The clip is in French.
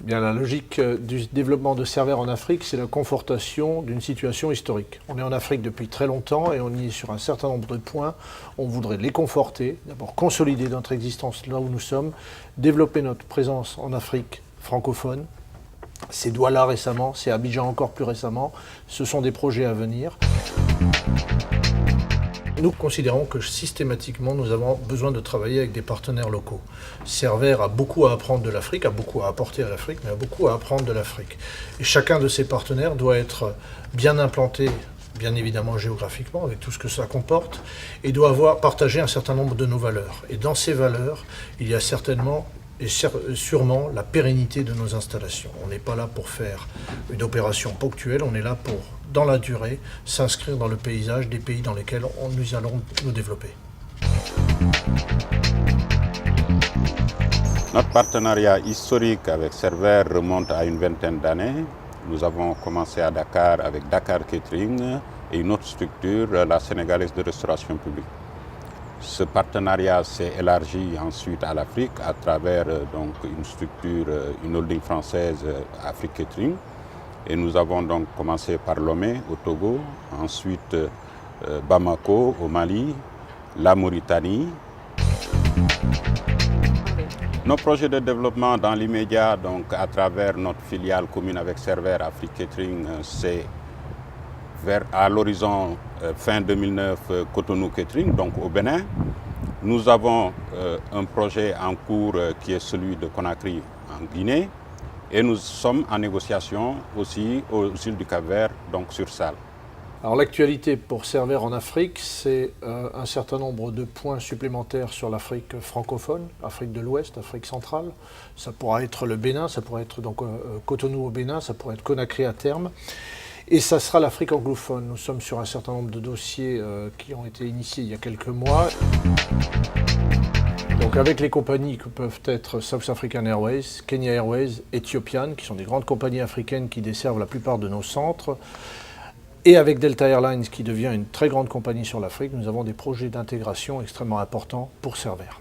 Bien, la logique du développement de Servair en Afrique, c'est la confortation d'une situation historique. On est en Afrique depuis très longtemps et on y est sur un certain nombre de points. On voudrait les conforter, d'abord consolider notre existence là où nous sommes, développer notre présence en Afrique francophone. C'est Douala récemment, c'est Abidjan encore plus récemment. Ce sont des projets à venir. Nous considérons que systématiquement, nous avons besoin de travailler avec des partenaires locaux. Servair a beaucoup à apprendre de l'Afrique, a beaucoup à apporter à l'Afrique, mais a beaucoup à apprendre de l'Afrique. Et chacun de ces partenaires doit être bien implanté, bien évidemment géographiquement, avec tout ce que ça comporte, et doit avoir partagé un certain nombre de nos valeurs. Et dans ces valeurs, il y a certainement et sûrement la pérennité de nos installations. On n'est pas là pour faire une opération ponctuelle, on est là pour, dans la durée, s'inscrire dans le paysage des pays dans lesquels nous allons nous développer. Notre partenariat historique avec Servair remonte à une vingtaine d'années. Nous avons commencé à Dakar avec Dakar Catering et une autre structure, la Sénégalaise de restauration publique. Ce partenariat s'est élargi ensuite à l'Afrique à travers donc une structure, une holding française, Afrique Catering. Et nous avons donc commencé par Lomé au Togo, ensuite Bamako au Mali, la Mauritanie. Nos projets de développement dans l'immédiat, donc à travers notre filiale commune avec Servair Afrique Catering, c'est à l'horizon fin 2009 Cotonou Catering, donc au Bénin. Nous avons un projet en cours qui est celui de Conakry en Guinée et nous sommes en négociation aussi aux îles du Cap-Vert, donc sur Sal. Alors l'actualité pour Servair en Afrique, c'est un certain nombre de points supplémentaires sur l'Afrique francophone, Afrique de l'Ouest, Afrique centrale. Ça pourra être le Bénin, ça pourra être donc Cotonou au Bénin, ça pourra être Conakry à terme. Et ça sera l'Afrique anglophone. Nous sommes sur un certain nombre de dossiers qui ont été initiés il y a quelques mois. Donc avec les compagnies que peuvent être South African Airways, Kenya Airways, Ethiopian, qui sont des grandes compagnies africaines qui desservent la plupart de nos centres, et avec Delta Airlines qui devient une très grande compagnie sur l'Afrique, nous avons des projets d'intégration extrêmement importants pour Servair.